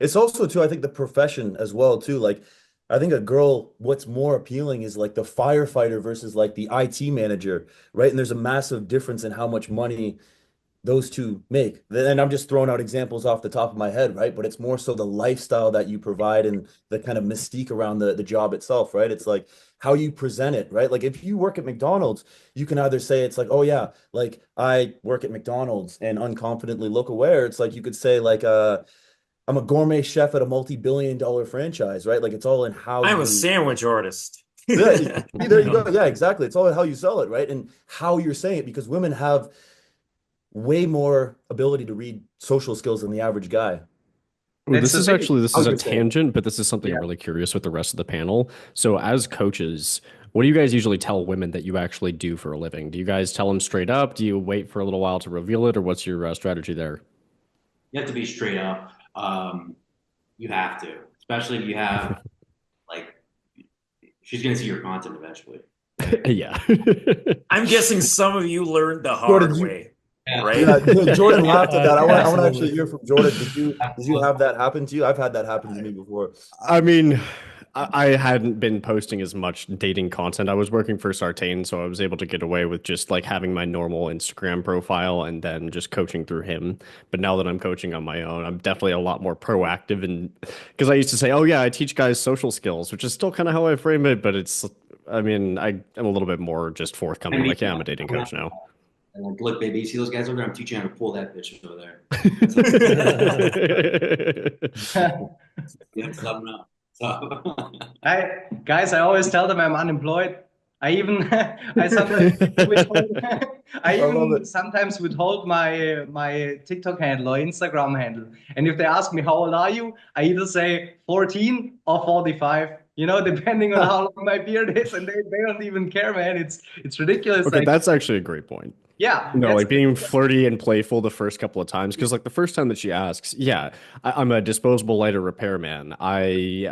It's also too, I think the profession as well too. Like, I think a girl, what's more appealing is like the firefighter versus like the IT manager, right? And there's a massive difference in how much money those two make. And I'm just throwing out examples off the top of my head, right? But it's more so the lifestyle that you provide and the kind of mystique around the job itself, right? It's like how you present it, right? Like if you work at McDonald's, you can either say it's like, oh yeah, like I work at McDonald's and unconfidently look away. Or it's like you could say like I'm a gourmet chef at a multi-billion dollar franchise, right? Like it's all in how I'm a you sandwich artist. yeah, there you No. go. Yeah, exactly. It's all in how you sell it, right? And how you're saying it because women have way more ability to read social skills than the average guy. Ooh, That's the thing. this How is a you're saying tangent, but this is something I'm Yeah. really curious with the rest of the panel. So, as coaches, what do you guys usually tell women that you actually do for a living? Do you guys tell them straight up? Do you wait for a little while to reveal it, or what's your strategy there? You have to be straight up. You have to, especially if you have like she's gonna see your content eventually. Yeah. I'm guessing some of you learned the Jordan, hard way, Yeah. right? yeah, Jordan laughed at that. I want to actually Absolutely. hear from Jordan. Did you have that happen to you? I've had that happen to me before. I mean, I hadn't been posting as much dating content. I was working for Sartain, so I was able to get away with just like having my normal Instagram profile and then just coaching through him. But now that I'm coaching on my own, I'm definitely a lot more proactive and because I used to say, "Oh yeah, I teach guys social skills," which is still kind of how I frame it, but it's I mean, I am a little bit more just I forthcoming. mean, Like, yeah, I'm a dating coach now. and like, look, baby, you see those guys over there? I'm teaching you how to pull that bitch over there. That's how you have to sum it up. So, I always tell them I'm unemployed. I even I sometimes withhold, I I love even it. sometimes withhold my TikTok handle or Instagram handle. And if they ask me how old are you, I either say 14 or 45. You know, depending on how long my beard is, and they don't even care, man. It's ridiculous. Okay, Like, that's actually a great point. yeah, No, that's like being flirty and playful the first couple of times, because like the first time that she asks, yeah, I'm a disposable lighter repairman. I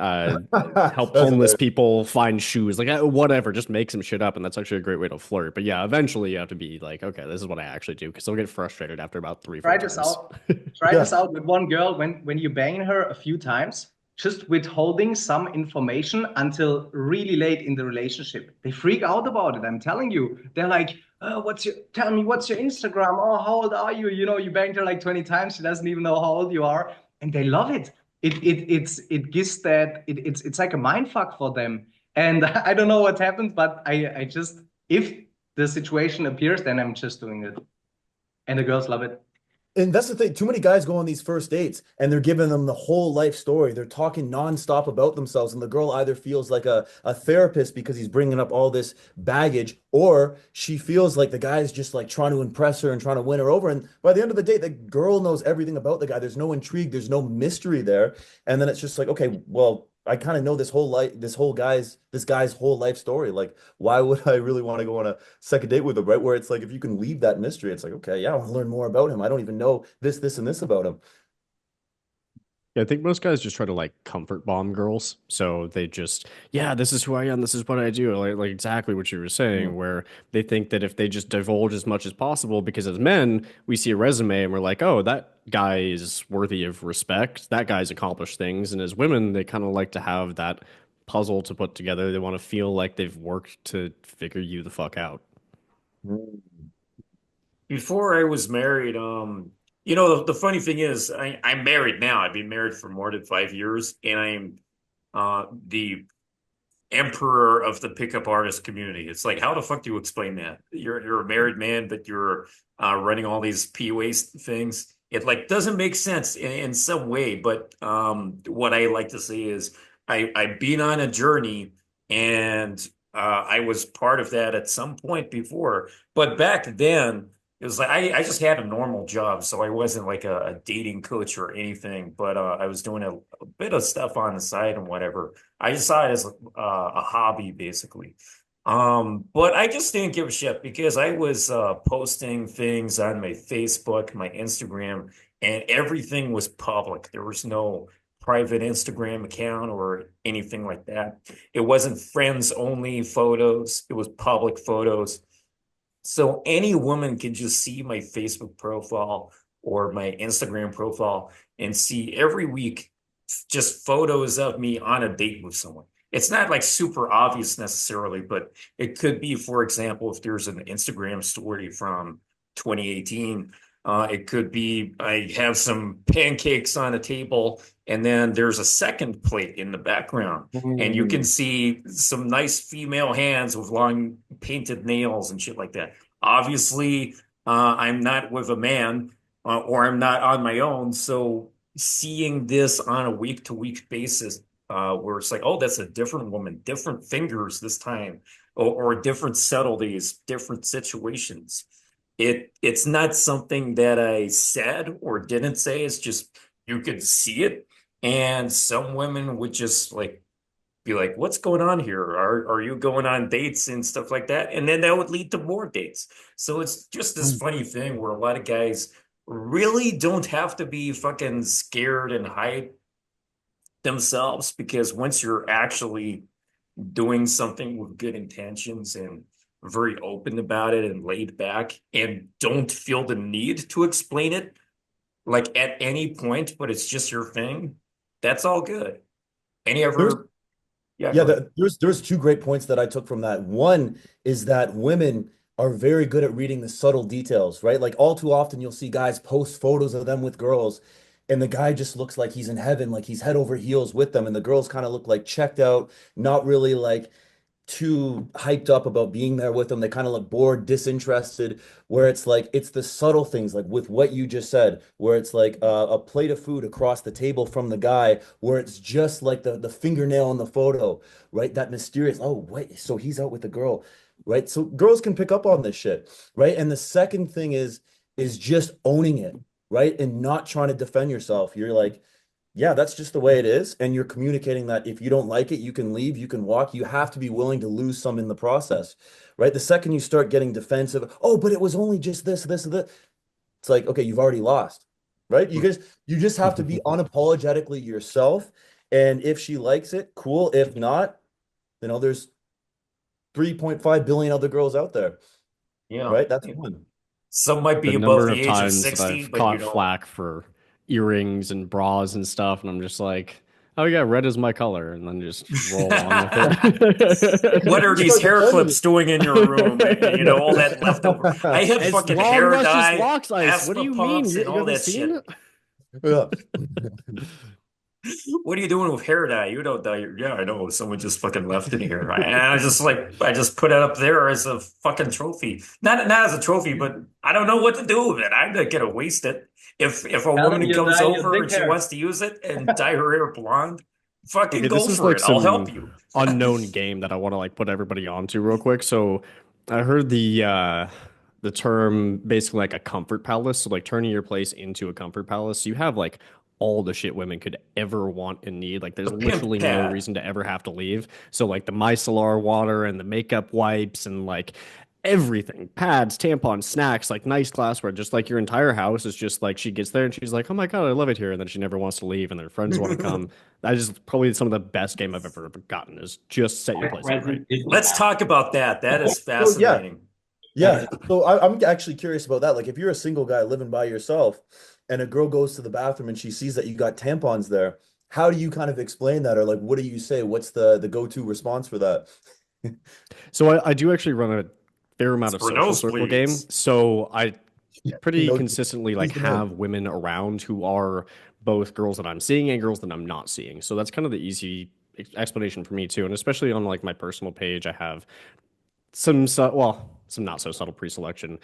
help That's homeless hilarious. people find shoes, like whatever, just make some shit up, and that's actually a great way to flirt. But yeah, eventually you have to be like, okay, this is what I actually do, because they'll get frustrated after about three, four try this times. out. Try Yeah. this out with one girl when you bang her a few times, just withholding some information until really late in the relationship. They freak out about it. I'm telling you. They're like, oh, tell me what's your Instagram? Oh, how old are you? You know, you banged her like 20 times. She doesn't even know how old you are. And they love it. It gives it's like a mind fuck for them. And I don't know what happened, but I just if the situation appears, then I'm just doing it. And the girls love it. And that's the thing. Too many guys go on these first dates and they're giving them the whole life story. They're talking nonstop about themselves. And the girl either feels like a therapist because he's bringing up all this baggage, or she feels like the guy's just like trying to impress her and trying to win her over. And by the end of the day, the girl knows everything about the guy. There's no intrigue, there's no mystery there. And then it's just like, okay, well, I kind of know this guy's whole life story. Like, why would I really want to go on a second date with him, right? Where it's like if you can leave that mystery, it's like, okay, yeah, I want to learn more about him. I don't even know this, and this about him. Yeah, I think most guys just try to like comfort bomb girls. So they just, yeah, this is who I am. This is what I do. Like exactly what you were Mm. saying, where they think that if they just divulge as much as possible, because as men, we see a resume and we're like, oh, that guy is worthy of respect. That guy's accomplished things. And as women, they kind of like to have that puzzle to put together. They want to feel like they've worked to figure you the fuck out. Before I was married, you know, the funny thing is I'm married now. I've been married for more than 5 years, and I'm the emperor of the pickup artist community. It's like, how the fuck do you explain that? You're a married man, but you're running all these POA things. It like doesn't make sense in some way. But what I like to say is I've been on a journey, and I was part of that at some point before. But back then, it was like I just had a normal job, so I wasn't like a dating coach or anything. But I was doing a bit of stuff on the side and whatever. I just saw it as a hobby, basically. But I just didn't give a shit because I was posting things on my Facebook, my Instagram, and everything was public. There was no private Instagram account or anything like that. It wasn't friends only photos, it was public photos. So any woman can just see my Facebook profile or my Instagram profile and see every week just photos of me on a date with someone. It's not like super obvious necessarily, but it could be, for example, if there's an Instagram story from 2018, it could be I have some pancakes on a table, and then there's a second plate in the background, and you can see some nice female hands with long painted nails and shit like that. Obviously, I'm not with a man, or I'm not on my own, so seeing this on a week to week basis, where it's like, oh, that's a different woman, different fingers this time, or different subtleties, different situations. It's not something that I said or didn't say. It's just you could see it, and some women would just like be like, "What's going on here? Are you going on dates and stuff like that?" And then that would lead to more dates. So it's just this funny thing where a lot of guys really don't have to be fucking scared and hide themselves, because once you're actually doing something with good intentions and very open about it and laid back and don't feel the need to explain it like at any point, but it's just your thing, that's all good. Any There's ever, yeah, Yeah, go ahead. there's two great points that I took from that. One is that women are very good at reading the subtle details, right? Like all too often you'll see guys post photos of them with girls, and the guy just looks like he's in heaven, like he's head over heels with them, and the girls kind of look like checked out, not really like too hyped up about being there with them. They kind of look bored, disinterested, where it's like it's the subtle things, like with what you just said, where it's like a plate of food across the table from the guy, where it's just like the fingernail in the photo, right? That mysterious, oh, wait, so he's out with the girl, right? So girls can pick up on this shit, right? And the second thing is just owning it, right? And not trying to defend yourself. You're like, yeah, that's just the way it is. And you're communicating that if you don't like it, you can leave, you can walk. You have to be willing to lose some in the process, right? The second you start getting defensive, oh, but it was only just this, this. It's like, okay, you've already lost, right? You just have to be unapologetically yourself. And if she likes it, cool. If not, there's 3.5 billion other girls out there, Yeah. right? That's one. Some might The be above number the of age of times that 60, I've but caught flack for earrings and bras and stuff, and I'm just like, oh yeah, red is my color, and then just roll on with what are You these start hair defending clips doing in your room? All that leftover. I it. had It's fucking long hair luscious dye, locks ice. What do asthma you mean? pumps, You, and you all haven't that seen shit. it? Yeah. What are you doing with hair dye? You don't dye your, yeah, I know. Someone just fucking left in here. And I just put it up there as a fucking trophy. Not as a trophy, but I don't know what to do with it. I'm not gonna waste it. If a Tell them woman you comes dye your over dick and she hair. wants to use it and dye her hair blonde, fucking Okay, go this is for like it. I'll help some you. unknown game that I want to like put everybody onto real quick. So I heard the term basically like a comfort palace. So like turning your place into a comfort palace. So you have like all the shit women could ever want and need. Like there's The pimp literally no pad. reason to ever have to leave. So like the micellar water and the makeup wipes and like everything, pads, tampons, snacks, like nice glassware, just like your entire house is just like she gets there and she's like, oh my God, I love it here. And then she never wants to leave and their friends want to come. That is probably some of the best game I've ever gotten is just set your My place up right. present is the Let's past. talk about that. That is So yeah, fascinating. yeah. So I'm actually curious about that. Like, if you're a single guy living by yourself, and a girl goes to the bathroom and she sees that you got tampons there, how do you kind of explain that, or like, what do you say? What's the go-to response for that? So I do actually run a fair It's amount of for social circle game. nosebleeds. So I pretty No, consistently like please go ahead. have women around who are both girls that I'm seeing and girls that I'm not seeing. So that's kind of the easy explanation for me too. And especially on like my personal page, I have some not so subtle pre-selection.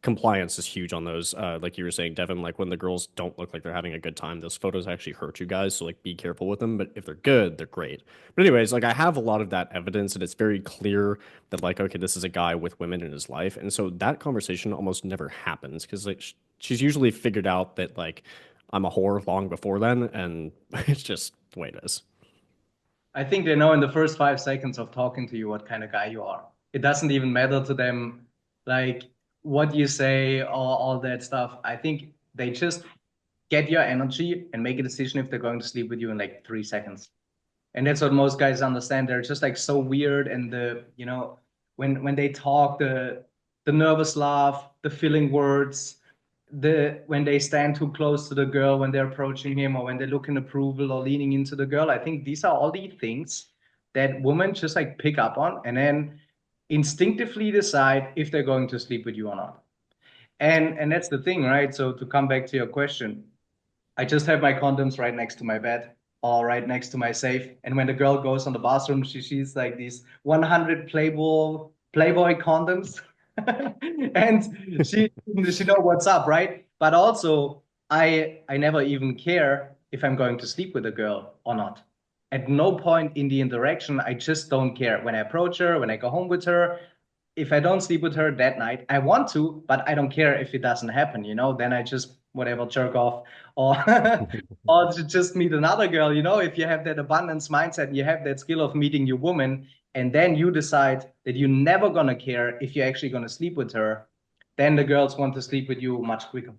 Compliance is huge on those. Like you were saying, Devin, like when the girls don't look like they're having a good time, those photos actually hurt you guys. So like be careful with them. But if they're good, they're great. But anyways, like I have a lot of that evidence and it's very clear that like, okay, this is a guy with women in his life. And so that conversation almost never happens because like she's usually figured out that like I'm a whore long before then, and it's just the way it is. I think they know in the first 5 seconds of talking to you what kind of guy you are. It doesn't even matter to them, like what you say or all that stuff. I think they just get your energy and make a decision if they're going to sleep with you in like 3 seconds. And that's what most guys understand. They're just like so weird, and when they talk, the nervous laugh, the filling words, when they stand too close to the girl, when they're approaching him, or when they look in approval or leaning into the girl. I think these are all the things that women just like pick up on and then instinctively decide if they're going to sleep with you or not. And that's the thing, right? So to come back to your question, I just have my condoms right next to my bed or right next to my safe. And when the girl goes on the bathroom, she sees like these 100 Playboy condoms. And she know what's up, right? But also I never even care if I'm going to sleep with a girl or not. At no point in the interaction, I just don't care. When I approach her, when I go home with her, if I don't sleep with her that night, I want to, but I don't care if it doesn't happen, then I just whatever jerk off or or to just meet another girl, if you have that abundance mindset and you have that skill of meeting your woman, and then you decide that you're never gonna care if you're actually gonna sleep with her, then the girls want to sleep with you much quicker.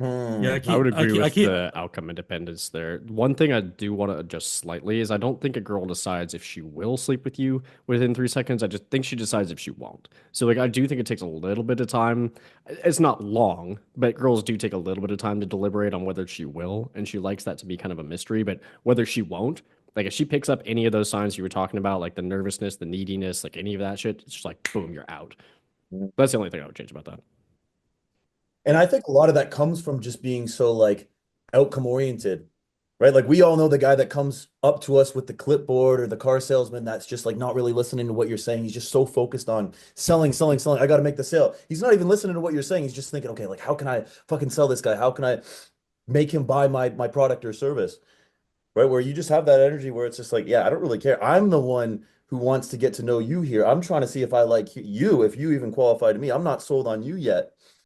Yeah, I would agree I with keep the outcome independence there. One thing I do want to adjust slightly is I don't think a girl decides if she will sleep with you within 3 seconds. I just think she decides if she won't. So, like, I do think it takes a little bit of time. It's not long, but girls do take a little bit of time to deliberate on whether she will, and she likes that to be kind of a mystery. But whether she won't, like, if she picks up any of those signs you were talking about, like the nervousness, the neediness, like any of that shit, it's just like, boom, you're out. That's the only thing I would change about that. And I think a lot of that comes from just being so like outcome oriented, right? Like we all know the guy that comes up to us with the clipboard or the car salesman that's just like not really listening to what you're saying. He's just so focused on selling, selling, selling. I got to make the sale. He's not even listening to what you're saying. He's just thinking, okay, like how can I fucking sell this guy? How can I make him buy my product or service? Right? Where you just have that energy where it's just like, yeah, I don't really care. I'm the one who wants to get to know you here. I'm trying to see if I like you, if you even qualify to me. I'm not sold on you yet.